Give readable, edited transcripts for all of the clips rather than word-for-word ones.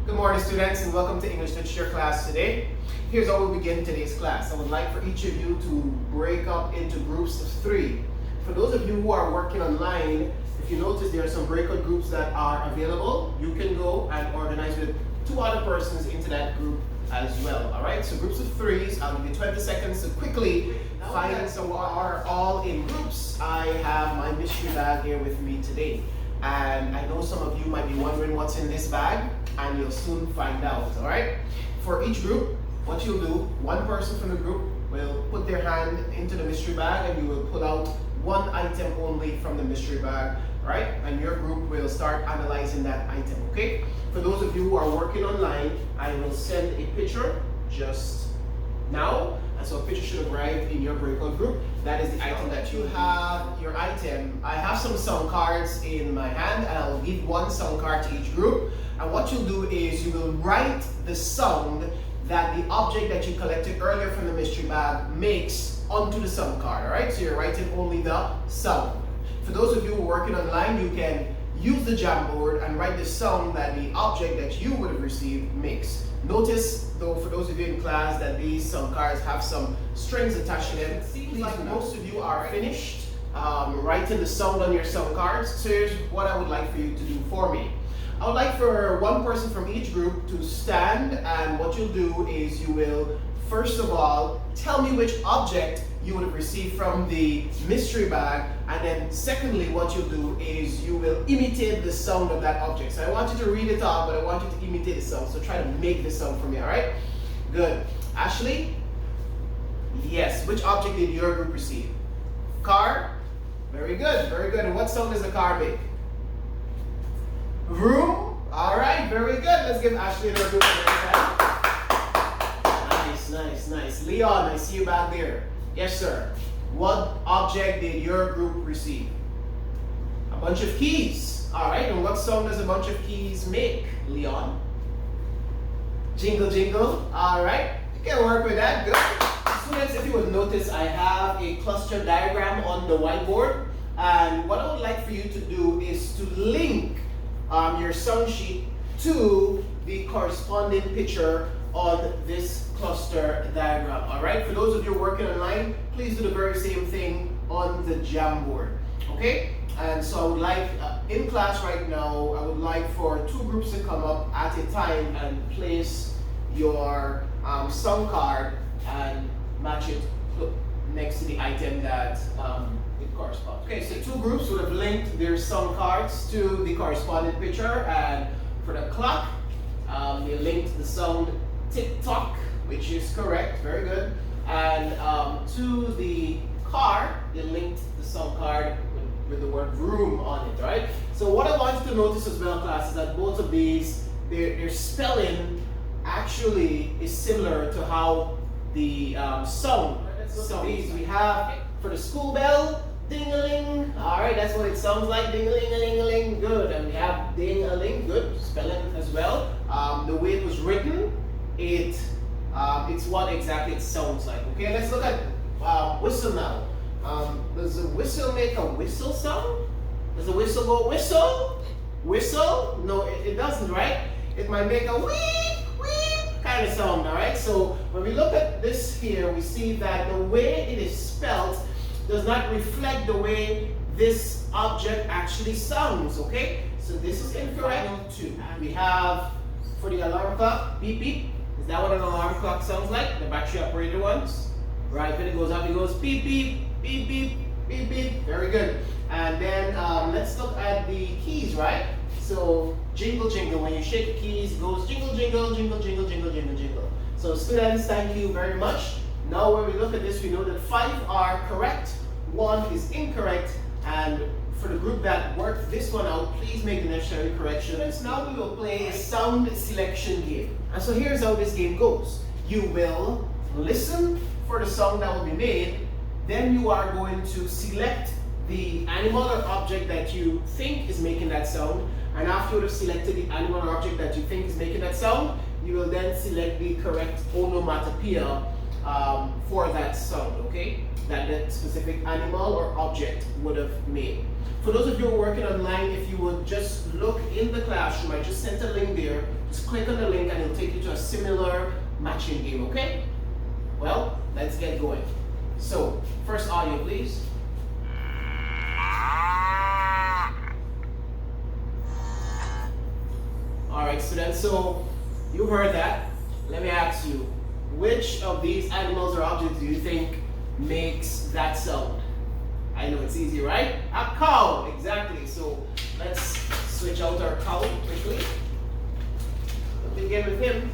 Good morning, students, and welcome to English Literature class today. Here's how we begin today's class. I would like for each of you to break up into groups of 3. For those of you who are working online, if you notice there are some breakout groups that are available, you can go and organize with 2 other persons into that group as well. Alright, so groups of 3s, I'll give you 20 seconds to quickly find some who are all in groups. I have my mystery bag here with me today. And I know some of you might be wondering what's in this bag, and you'll soon find out, all right? For each group, what you'll do, one person from the group will put their hand into the mystery bag and you will pull out one item only from the mystery bag, right? And your group will start analyzing that item, okay? For those of you who are working online, I will send a picture just now. And so a picture should arrive in your breakout group. That is the item that you have, your item. I have some sound cards in my hand and I will give one sound card to each group. And what you'll do is you will write the sound that the object that you collected earlier from the mystery bag makes onto the sound card, all right? So you're writing only the sound. For those of you who are working online, you can use the Jamboard and write the sound that the object that you would have received makes. Notice, though, for those of you in class, that these sound cards have some strings attached to them. It seems like most of you are finished writing the sound on your sound cards. So here's what I would like for you to do for me. I would like for one person from each group to stand, and what you'll do is you will, first of all, tell me which object you would have received from the mystery bag, and then secondly, what you'll do is you will imitate the sound of that object. So I want you to read it out, but I want you to imitate the sound. So try to make the sound for me, all right? Good. Ashley? Yes. Which object did your group receive? Car? Very good, very good. And what sound does the car make? Room? All right, very good. Let's give Ashley and her group a hand. Nice, nice, nice. Leon, I see you back there. Yes, sir. What object did your group receive? A bunch of keys. All right, and what sound does a bunch of keys make, Leon? Jingle, jingle. All right, you can work with that. Good. Students, if you would notice, I have a cluster diagram on the whiteboard. And what I would like for you to do is to link your sound sheet to the corresponding picture on this cluster diagram. All right, for those of you working online, please do the very same thing on the Jamboard. Okay, and so I would like in class right now, I would like for 2 groups to come up at a time and place your sound card and match it next to the item that it corresponds. Okay, so 2 groups would have linked their sound cards to the corresponding picture, and for the clock, they linked the sound tick-tock, which is correct, very good. And to the car, they linked the sound card with the word room on it, right? So what I want you to notice as well, class, is that both of these, their spelling actually is similar to how the sound. So these we have for the school bell, ding-a-ling. All right, that's what it sounds like, ding-a-ling-a-ling-a-ling. Good. And we have ding-a-ling, good spelling as well. The way it was written, it's what exactly it sounds like. Okay, let's look at whistle now. Does a whistle make a whistle sound? Does a whistle go whistle? Whistle? No, it doesn't, right? It might make a weep, weep kind of sound, all right? So when we look at this here, we see that the way it is spelled does not reflect the way this object actually sounds, okay? So this is incorrect too. We have, for the alarm clock, beep beep. Is that what an alarm clock sounds like? The battery operated ones? Right, when it goes up, it goes beep beep, beep beep, beep beep. Very good. And then let's look at the keys, right? So jingle jingle, when you shake the keys, it goes jingle jingle, jingle jingle, jingle jingle jingle. So students, thank you very much. Now when we look at this, we know that 5 are correct, 1 is incorrect, and for the group that worked this one out, please make the necessary corrections. Now we will play a sound selection game. And so here's how this game goes. You will listen for the sound that will be made, then you are going to select the animal or object that you think is making that sound, and after you have selected the animal or object that you think is making that sound, you will then select the correct onomatopeia for that sound, okay? That that specific animal or object would have made. For those of you who are working online, if you would just look in the classroom, I just sent a link there to Just click on the link and it'll take you to a similar matching game, okay? Well, let's get going. So, first audio, please. Alright, students, so you heard that. Let me ask you, which of these animals or objects do you think makes that sound? I know it's easy, right? A cow, exactly. So let's switch out our cow quickly. Let's begin with him.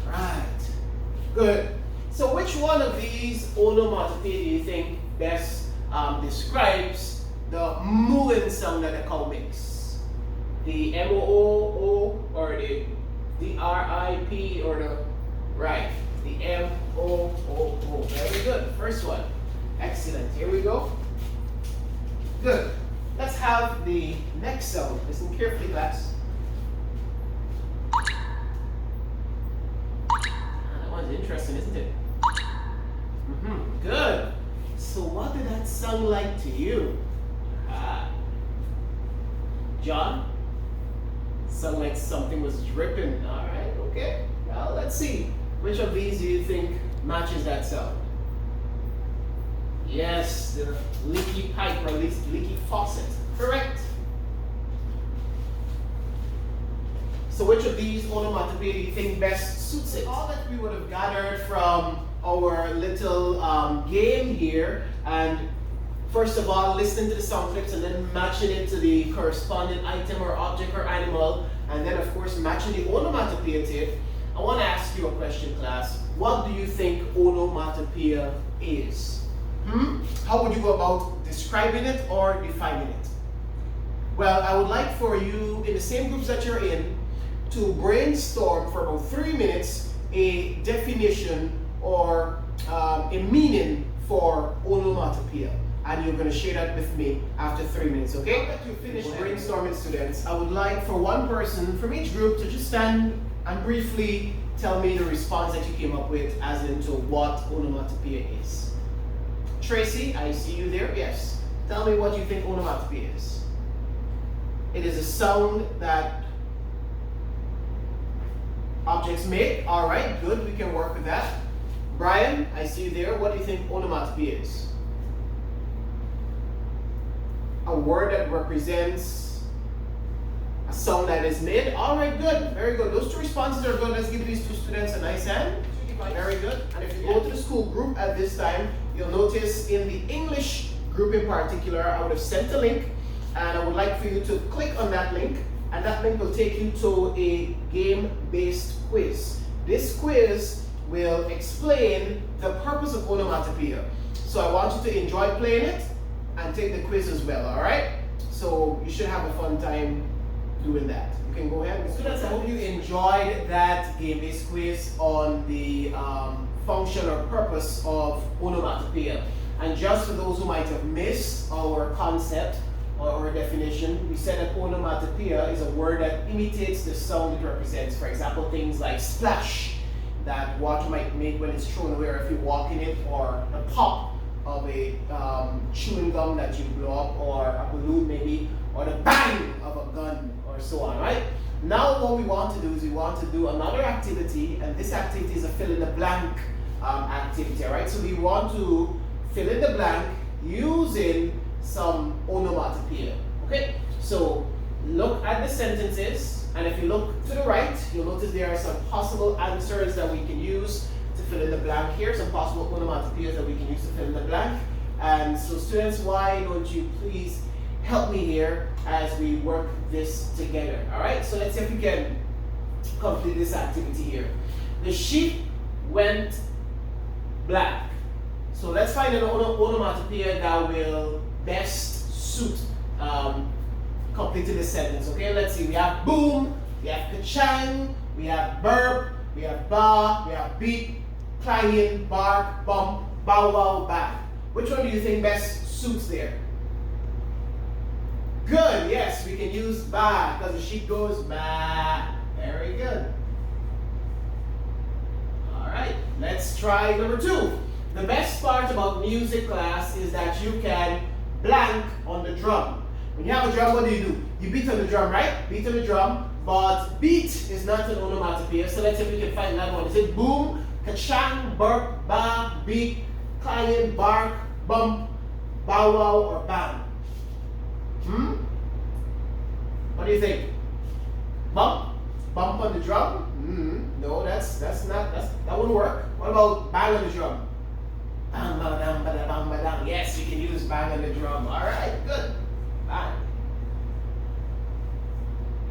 Right, good. So which one of these onomatopoeia do you think best describes the mooing sound that a cow makes? The M-O-O or the D-R-I-P or the, right, the M-O-O-O. Very good. First one. Excellent. Here we go. Good. Let's have the next sound. Listen carefully, class. That one's interesting, isn't it? Good. So what did that sound like to you? John? Sound like something was dripping. All right, okay. Well, let's see. Which of these do you think matches that sound? Yes, the leaky pipe or at least leaky faucet. Correct. So which of these onomatopoeia do you think best suits it? All that we would have gathered from our little game here, and first of all, listening to the sound clips and then matching it to the corresponding item or object or animal, and then of course matching the onomatopoeia to it. I want to ask you a question, class. What do you think onomatopoeia is? How would you go about describing it or defining it? Well, I would like for you, in the same groups that you're in, to brainstorm for about 3 minutes a definition or a meaning for onomatopoeia. And you're going to share that with me after 3 minutes, okay? Now that you finish brainstorming, students, I would like for one person from each group to just stand and briefly tell me the response that you came up with as into what onomatopoeia is. Tracy, I see you there. Yes. Tell me what you think onomatopoeia is. It is a sound that objects make. All right, good. We can work with that. Brian, I see you there. What do you think onomatopoeia is? A word that represents a sound that is made. All right, good. Very good. Those two responses are good. Let's give these two students a nice hand. Very good. And if you go to the school group at this time, you'll notice in the English group in particular, I would have sent a link, and I would like for you to click on that link, and that link will take you to a game-based quiz. This quiz will explain the purpose of onomatopoeia. So I want you to enjoy playing it and take the quiz as well, all right? So you should have a fun time doing that. You can go ahead. Students, I hope you enjoyed that game-based quiz on the function or purpose of onomatopoeia. And just for those who might have missed our concept or our definition, we said that onomatopoeia is a word that imitates the sound it represents. For example, things like splash, that water might make when it's thrown away or if you walk in it, or the pop of a chewing gum that you blow up, or a balloon maybe, or the bang of a gun, or so on, right? Now what we want to do is we want to do another activity, and this activity is a fill in the blank activity, right? So we want to fill in the blank using some onomatopoeia, okay? So look at the sentences, and if you look to the right, you'll notice there are some possible answers that we can use to fill in the blank here, some possible onomatopoeias that we can use to fill in the blank. And so students, why don't you please help me here as we work this together, all right? So let's see if we can complete this activity here. The sheep went black. So let's find an onomatopoeia that will best suit completing the sentence, okay? Let's see, we have boom, we have ka-chang, we have burp, we have ba, we have beep, clanging, bark, bump, bow wow, bang. Which one do you think best suits there? Good, yes, we can use ba, because the sheep goes ba. Very good. All right, let's try number 2. The best part about music class is that you can blank on the drum. When you have a drum, what do? You beat on the drum, right? Beat on the drum, But beat is not an onomatopoeia, so let's see if we can find that one. Is it boom, ka-chang, burp, ba, beat, clanging, bark, bump, bow wow, or bang? What do you think? Bump? Bump on the drum? No, that wouldn't work. What about bang on the drum? Bang, bang, bang, bang, bang, bang. Yes, you can use bang on the drum. All right, good. Bang.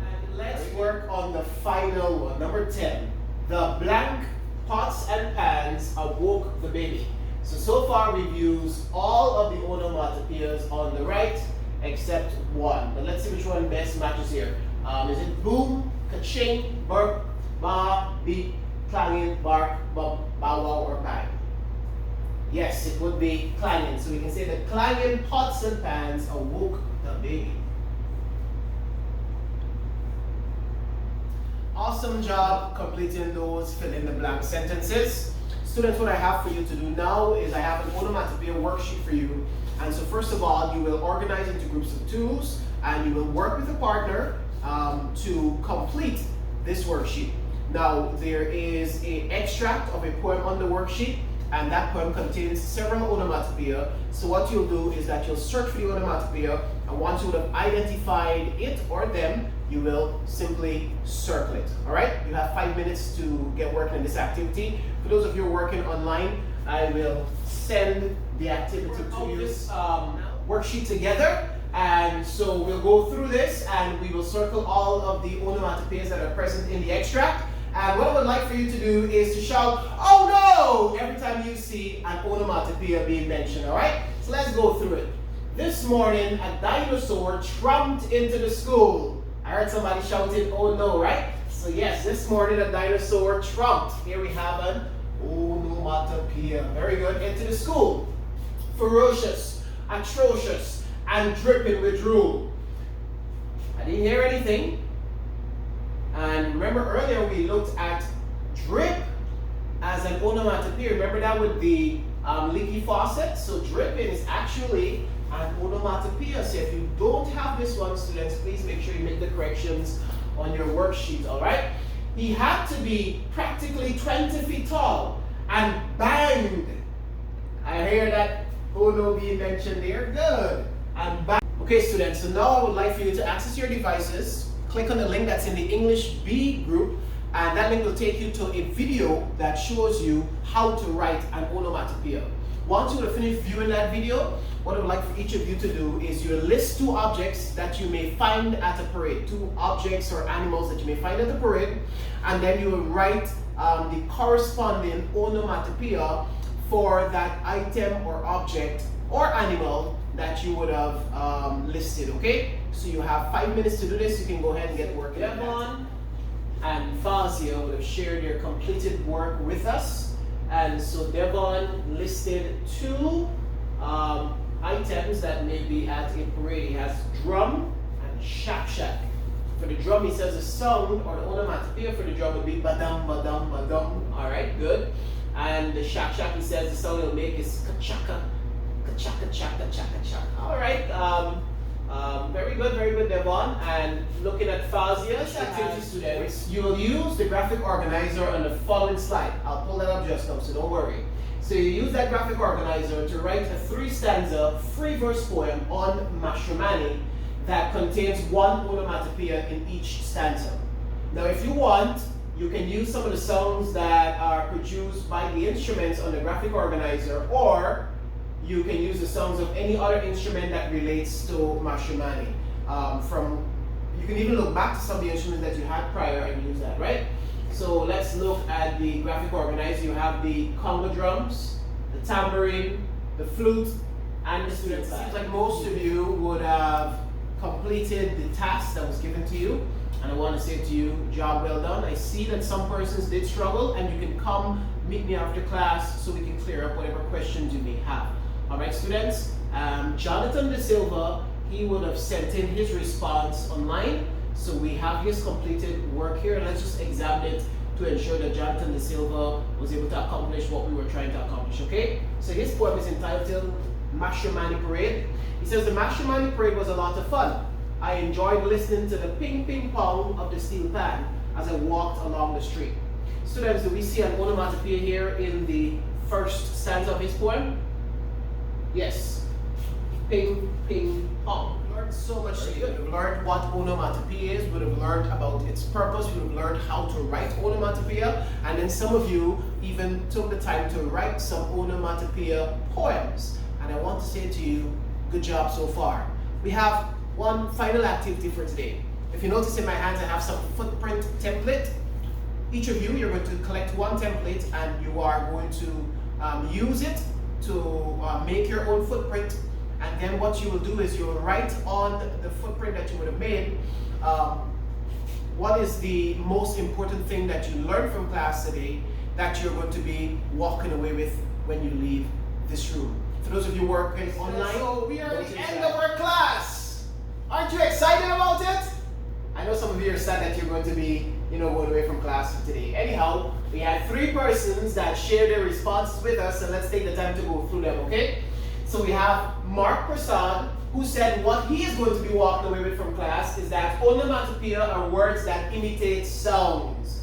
And let's work on the final one, number 10. The blank pots and pans awoke the baby. So far we've used all of the onomatopoeias on the right except one. But let's see which one best matches here. Is it boom, ka-ching, burp, ba, beep, clanging, bark, bump, bow wow, or bang? Yes, it would be clanging. So we can say that clanging pots and pans awoke the baby. Awesome job completing those fill in the blank sentences. Students, what I have for you to do now is I have an onomatopoeia worksheet for you. And so first of all, you will organize into groups of twos and you will work with a partner to complete this worksheet. Now, there is an extract of a poem on the worksheet, and that poem contains several onomatopoeia. So what you'll do is that you'll search for the onomatopoeia, and once you would have identified it or them, you will simply circle it. All right? You have 5 minutes to get working on this activity. For those of you working online, I will send the activity to you. This worksheet together, and so we'll go through this and we will circle all of the onomatopoeias that are present in the extract. And what I would like for you to do is to shout, "Oh no!" every time you see an onomatopoeia being mentioned. All right? So let's go through it. This morning, a dinosaur trumped into the school. I heard somebody shouting, "Oh no!" right? So yes, this morning a dinosaur trumped. Here we have an onomatopoeia. Very good. Into the school. Ferocious, atrocious, and dripping with drool. I didn't hear anything. And remember earlier we looked at drip as an onomatopoeia. Remember that with the leaky faucet? So dripping is actually an onomatopoeia. So if you don't have this one, students, please make sure you make the corrections on your worksheet, all right? He had to be practically 20 feet tall and banged. I hear that ono being mentioned there. Good. And banged. Okay, students, so now I would like for you to access your devices. Click on the link that's in the English B group, and that link will take you to a video that shows you how to write an onomatopoeia. Once you have finished viewing that video, what I would like for each of you to do is you list 2 objects that you may find at a parade, 2 objects or animals that you may find at the parade, and then you will write the corresponding onomatopoeia for that item or object or animal that you would have listed, okay? So you have 5 minutes to do this. You can go ahead and get working. Devon and Fazia would have shared their completed work with us. And so Devon listed 2 items that may be at a parade. He has drum and shak shak. For the drum, he says the sound or the onomatopoeia for the drum would be badam, badam, badam. All right, good. And the shak shak, he says the sound it'll make is kachaka, kachaka, chaka, chaka, chaka. All right. Very good, Devon. And looking at Fazia's activity students, you will use the graphic organizer on the following slide. I'll pull that up just now, so don't worry. So you use that graphic organizer to write a 3-stanza, 3-verse poem on Mashramani that contains 1 onomatopoeia in each stanza. Now, if you want, you can use some of the sounds that are produced by the instruments on the graphic organizer, or you can use the sounds of any other instrument that relates to Mashramani. You can even look back to some of the instruments that you had prior and use that, right? So let's look at the graphic organizer. You have the conga drums, the tambourine, the flute, and the student. It seems like most of you would have completed the task that was given to you. And I want to say to you, job well done. I see that some persons did struggle, and you can come meet me after class so we can clear up whatever questions you may have. All right, students. Jonathan De Silva, he would have sent in his response online. So we have his completed work here. Let's just examine it to ensure that Jonathan De Silva was able to accomplish what we were trying to accomplish, okay? So his poem is entitled Mashramani Parade. He says, the Mashramani Parade was a lot of fun. I enjoyed listening to the ping ping pong of the steel pan as I walked along the street. Students, do we see an onomatopoeia here in the first stanza of his poem? Yes. Ping ping pong. We learned so much today. We've learned what onomatopoeia is. We've learned about its purpose. We've learned how to write onomatopoeia. And then some of you even took the time to write some onomatopoeia poems. And I want to say to you, good job so far. We have one final activity for today. If you notice in my hands, I have some footprint template. Each of you, you're going to collect one template and you are going to use it to make your own footprint. And then what you will do is you'll write on the footprint that you would have made what is the most important thing that you learned from class today that you're going to be walking away with when you leave this room. For those of you working online, so we are at the end of our class. Aren't you excited about it? I know some of you are sad that you're going to be, going away from class today. Anyhow, we had 3 persons that shared their responses with us, and let's take the time to go through them, okay? So we have Mark Prasad, who said what he is going to be walking away with from class is that onomatopoeia are words that imitate sounds.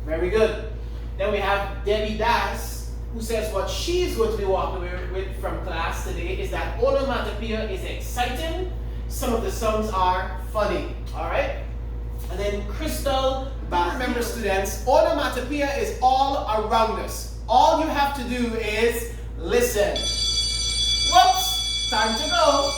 Very good. Then we have Debbie Das, who says what she's going to be walking away with from class today is that onomatopoeia is exciting. Some of the songs are funny. All right? And then Crystal, remember students, onomatopoeia is all around us. All you have to do is listen. Whoops! Time to go.